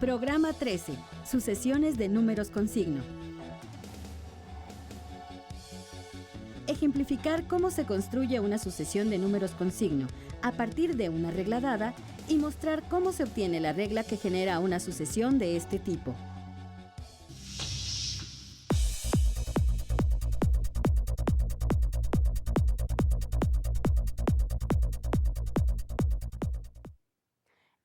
Programa 13. Sucesiones de números con signo. Ejemplificar cómo se construye una sucesión de números con signo a partir de una regla dada y mostrar cómo se obtiene la regla que genera una sucesión de este tipo.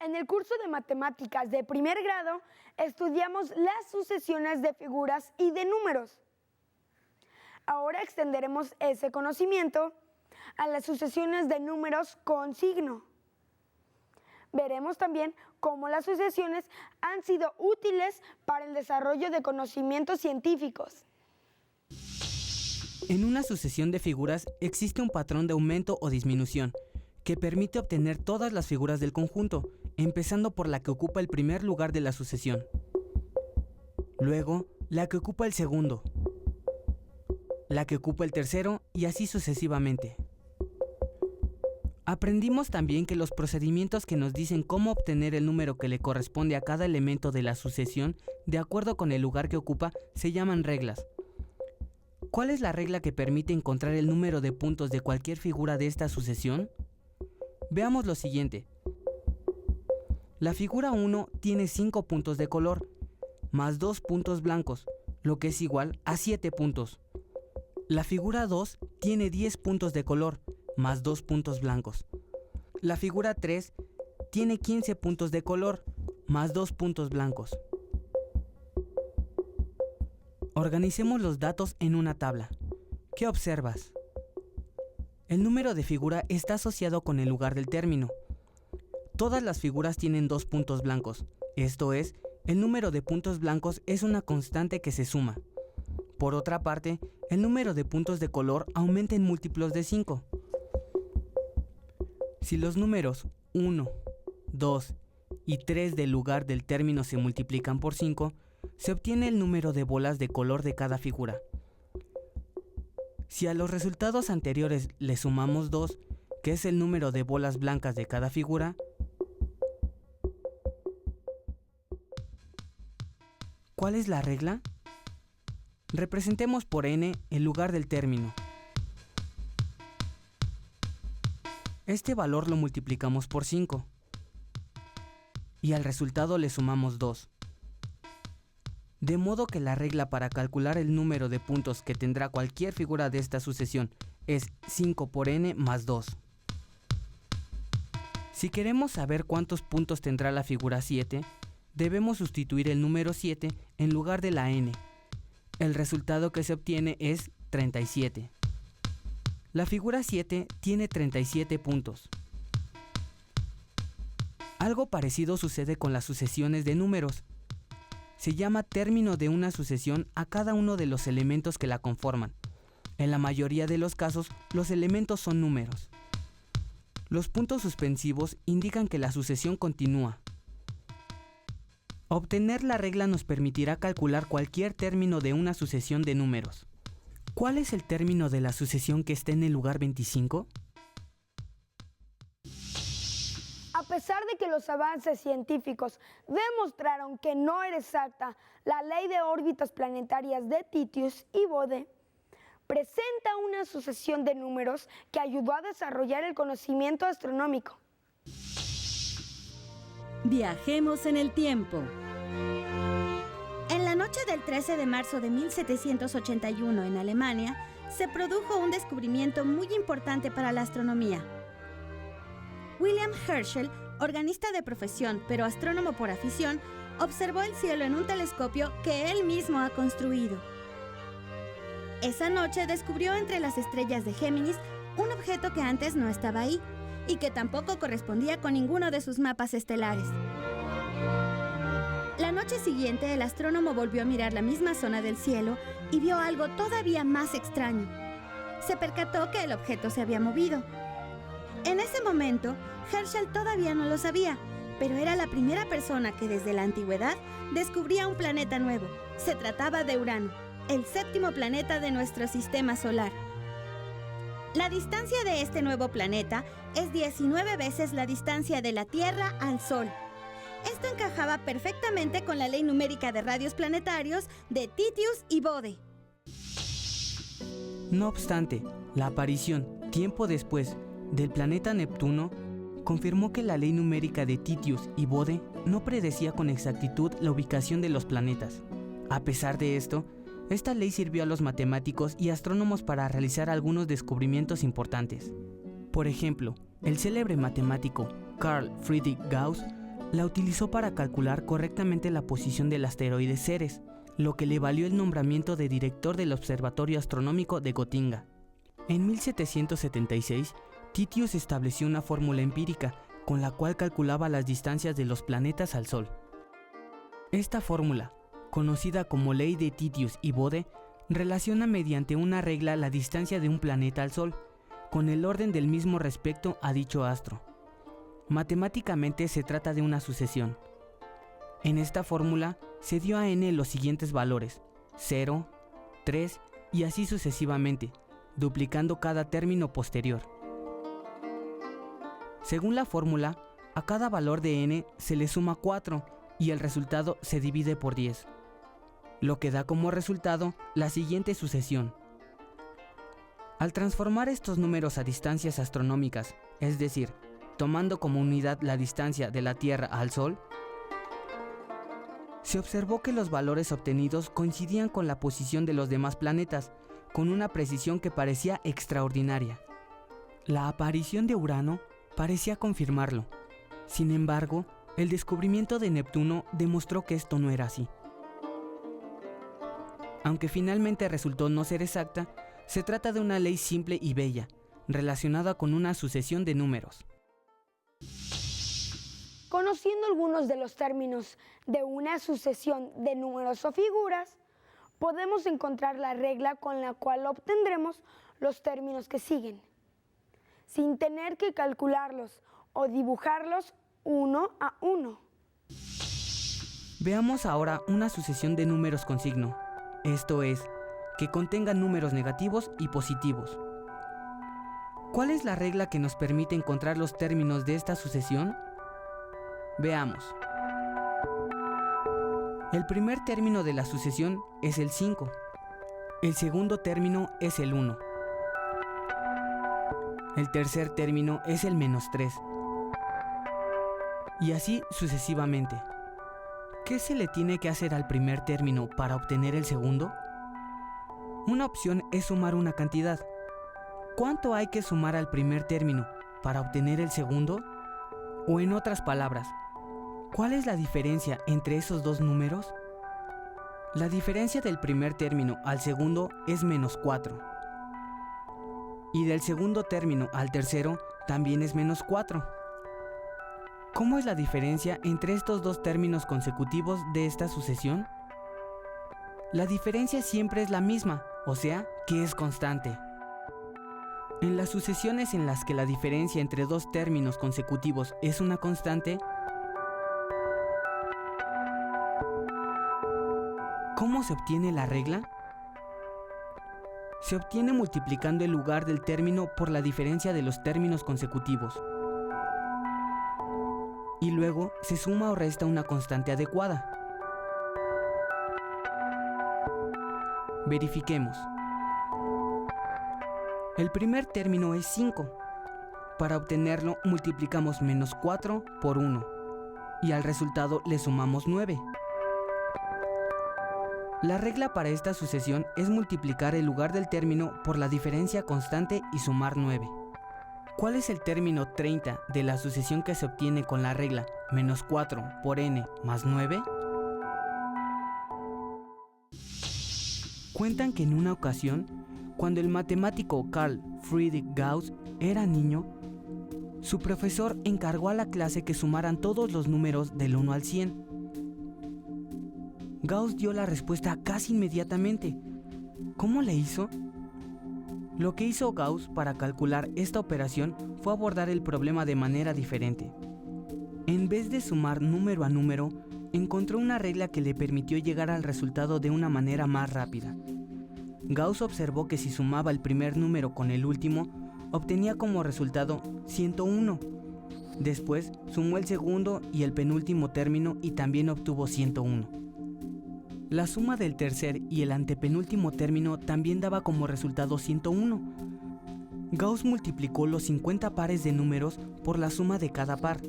En el curso de matemáticas de primer grado estudiamos las sucesiones de figuras y de números. Ahora extenderemos ese conocimiento a las sucesiones de números con signo. Veremos también cómo las sucesiones han sido útiles para el desarrollo de conocimientos científicos. En una sucesión de figuras existe un patrón de aumento o disminución que permite obtener todas las figuras del conjunto, empezando por la que ocupa el primer lugar de la sucesión. Luego, la que ocupa el segundo, la que ocupa el tercero y así sucesivamente. Aprendimos también que los procedimientos que nos dicen cómo obtener el número que le corresponde a cada elemento de la sucesión de acuerdo con el lugar que ocupa se llaman reglas. ¿Cuál es la regla que permite encontrar el número de puntos de cualquier figura de esta sucesión? Veamos lo siguiente. La figura 1 tiene 5 puntos de color, más 2 puntos blancos, lo que es igual a 7 puntos. La figura 2 tiene 10 puntos de color, más 2 puntos blancos. La figura 3 tiene 15 puntos de color, más 2 puntos blancos. Organicemos los datos en una tabla. ¿Qué observas? El número de figura está asociado con el lugar del término. Todas las figuras tienen 2 puntos blancos, esto es, el número de puntos blancos es una constante que se suma. Por otra parte, el número de puntos de color aumenta en múltiplos de 5. Si los números 1, 2 y 3 del lugar del término se multiplican por 5, se obtiene el número de bolas de color de cada figura. Si a los resultados anteriores le sumamos 2, que es el número de bolas blancas de cada figura, ¿cuál es la regla? Representemos por n el lugar del término. Este valor lo multiplicamos por 5 y al resultado le sumamos 2. De modo que la regla para calcular el número de puntos que tendrá cualquier figura de esta sucesión es 5 por n más 2. Si queremos saber cuántos puntos tendrá la figura 7, debemos sustituir el número 7 en lugar de la n. El resultado que se obtiene es 37. La figura 7 tiene 37 puntos. Algo parecido sucede con las sucesiones de números. Se llama término de una sucesión a cada uno de los elementos que la conforman. En la mayoría de los casos, los elementos son números. Los puntos suspensivos indican que la sucesión continúa. Obtener la regla nos permitirá calcular cualquier término de una sucesión de números. ¿Cuál es el término de la sucesión que está en el lugar 25? A pesar de que los avances científicos demostraron que no era exacta la ley de órbitas planetarias de Titius y Bode, presenta una sucesión de números que ayudó a desarrollar el conocimiento astronómico. Viajemos en el tiempo. En la noche del 13 de marzo de 1781 en Alemania, se produjo un descubrimiento muy importante para la astronomía. William Herschel, organista de profesión pero astrónomo por afición, observó el cielo en un telescopio que él mismo ha construido. Esa noche descubrió entre las estrellas de Géminis un objeto que antes no estaba ahí y que tampoco correspondía con ninguno de sus mapas estelares. La noche siguiente, el astrónomo volvió a mirar la misma zona del cielo y vio algo todavía más extraño. Se percató que el objeto se había movido. En ese momento, Herschel todavía no lo sabía, pero era la primera persona que desde la antigüedad descubría un planeta nuevo. Se trataba de Urano, el 7º planeta de nuestro sistema solar. La distancia de este nuevo planeta es 19 veces la distancia de la Tierra al Sol. Esto encajaba perfectamente con la ley numérica de radios planetarios de Titius y Bode. No obstante, la aparición, tiempo después, del planeta Neptuno confirmó que la ley numérica de Titius y Bode no predecía con exactitud la ubicación de los planetas. A pesar de esto, esta ley sirvió a los matemáticos y astrónomos para realizar algunos descubrimientos importantes. Por ejemplo, el célebre matemático Carl Friedrich Gauss la utilizó para calcular correctamente la posición del asteroide Ceres, lo que le valió el nombramiento de director del Observatorio Astronómico de Gotinga. En 1776, Titius estableció una fórmula empírica con la cual calculaba las distancias de los planetas al Sol. Esta fórmula, conocida como ley de Titius y Bode, relaciona mediante una regla la distancia de un planeta al Sol, con el orden del mismo respecto a dicho astro. Matemáticamente se trata de una sucesión. En esta fórmula se dio a n los siguientes valores: 0, 3 y así sucesivamente, duplicando cada término posterior. Según la fórmula, a cada valor de n se le suma 4 y el resultado se divide por 10, lo que da como resultado la siguiente sucesión. Al transformar estos números a distancias astronómicas, es decir, tomando como unidad la distancia de la Tierra al Sol, se observó que los valores obtenidos coincidían con la posición de los demás planetas, con una precisión que parecía extraordinaria. La aparición de Urano parecía confirmarlo. Sin embargo, el descubrimiento de Neptuno demostró que esto no era así. Aunque finalmente resultó no ser exacta, se trata de una ley simple y bella, relacionada con una sucesión de números. Conociendo algunos de los términos de una sucesión de números o figuras, podemos encontrar la regla con la cual obtendremos los términos que siguen, sin tener que calcularlos o dibujarlos uno a uno. Veamos ahora una sucesión de números con signo, esto es, que contengan números negativos y positivos. ¿Cuál es la regla que nos permite encontrar los términos de esta sucesión? Veamos. El primer término de la sucesión es el 5. El segundo término es el 1. El tercer término es el -3. Y así sucesivamente. ¿Qué se le tiene que hacer al primer término para obtener el segundo? Una opción es sumar una cantidad. ¿Cuánto hay que sumar al primer término para obtener el segundo? O en otras palabras, ¿cuál es la diferencia entre esos dos números? La diferencia del primer término al segundo es -4. Y del segundo término al tercero también es -4. ¿Cómo es la diferencia entre estos dos términos consecutivos de esta sucesión? La diferencia siempre es la misma, o sea, que es constante. En las sucesiones en las que la diferencia entre dos términos consecutivos es una constante, ¿cómo se obtiene la regla? Se obtiene multiplicando el lugar del término por la diferencia de los términos consecutivos. Y luego se suma o resta una constante adecuada. Verifiquemos. El primer término es 5. Para obtenerlo multiplicamos -4 por 1 y al resultado le sumamos 9. La regla para esta sucesión es multiplicar el lugar del término por la diferencia constante y sumar 9. ¿Cuál es el término 30 de la sucesión que se obtiene con la regla -4 por n más 9? Cuentan que en una ocasión, cuando el matemático Carl Friedrich Gauss era niño, su profesor encargó a la clase que sumaran todos los números del 1 al 100. Gauss dio la respuesta casi inmediatamente. ¿Cómo le hizo? Lo que hizo Gauss para calcular esta operación fue abordar el problema de manera diferente. En vez de sumar número a número, encontró una regla que le permitió llegar al resultado de una manera más rápida. Gauss observó que si sumaba el primer número con el último, obtenía como resultado 101. Después sumó el segundo y el penúltimo término y también obtuvo 101. La suma del tercer y el antepenúltimo término también daba como resultado 101. Gauss multiplicó los 50 pares de números por la suma de cada par.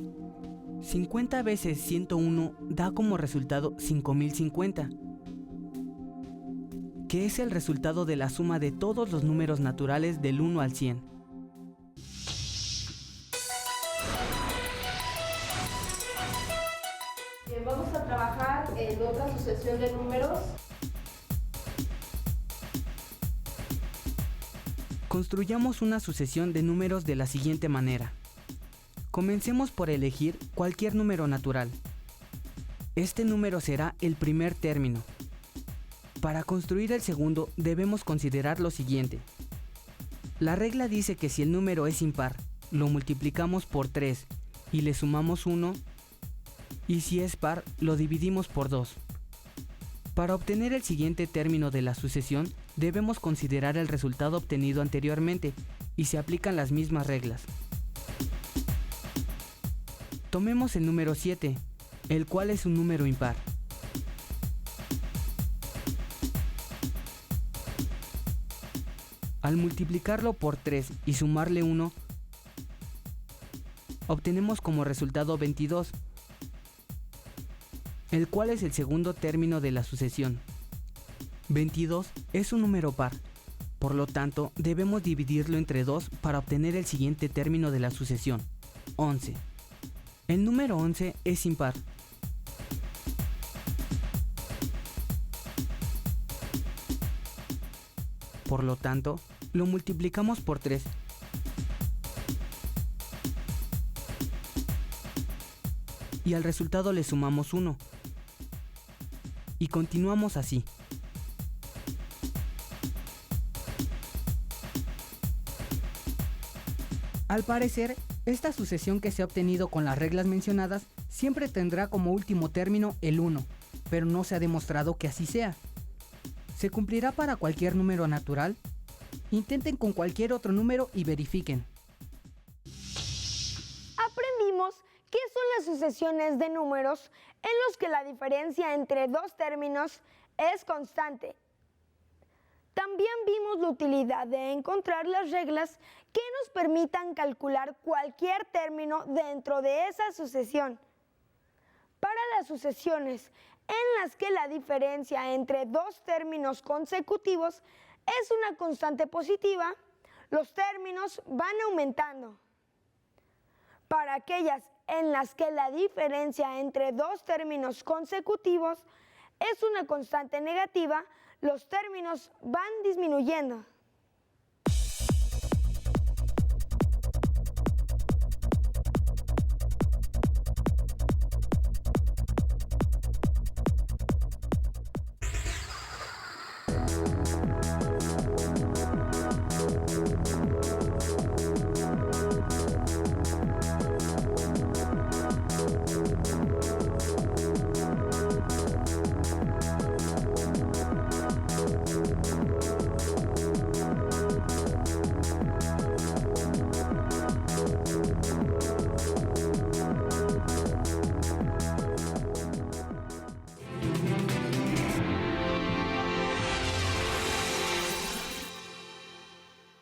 50 veces 101 da como resultado 5050, que es el resultado de la suma de todos los números naturales del 1 al 100. Vamos a trabajar en otra sucesión de números. Construyamos una sucesión de números de la siguiente manera. Comencemos por elegir cualquier número natural. Este número será el primer término. Para construir el segundo debemos considerar lo siguiente. La regla dice que si el número es impar, lo multiplicamos por 3 y le sumamos 1, y si es par, lo dividimos por 2. Para obtener el siguiente término de la sucesión, debemos considerar el resultado obtenido anteriormente y se aplican las mismas reglas. Tomemos el número 7, el cual es un número impar. Al multiplicarlo por 3 y sumarle 1, obtenemos como resultado 22, el cual es el segundo término de la sucesión. 22 es un número par, por lo tanto debemos dividirlo entre 2 para obtener el siguiente término de la sucesión, 11. El número 11 es impar. Por lo tanto, lo multiplicamos por 3. Y al resultado le sumamos 1. Y continuamos así. Al parecer, esta sucesión que se ha obtenido con las reglas mencionadas siempre tendrá como último término el 1, pero no se ha demostrado que así sea. ¿Se cumplirá para cualquier número natural? Intenten con cualquier otro número y verifiquen. Aprendimos qué son las sucesiones de números en los que la diferencia entre dos términos es constante. También vimos la utilidad de encontrar las reglas que nos permitan calcular cualquier término dentro de esa sucesión. Para las sucesiones en las que la diferencia entre dos términos consecutivos es una constante positiva, los términos van aumentando. Para aquellas en las que la diferencia entre dos términos consecutivos es una constante negativa, los términos van disminuyendo.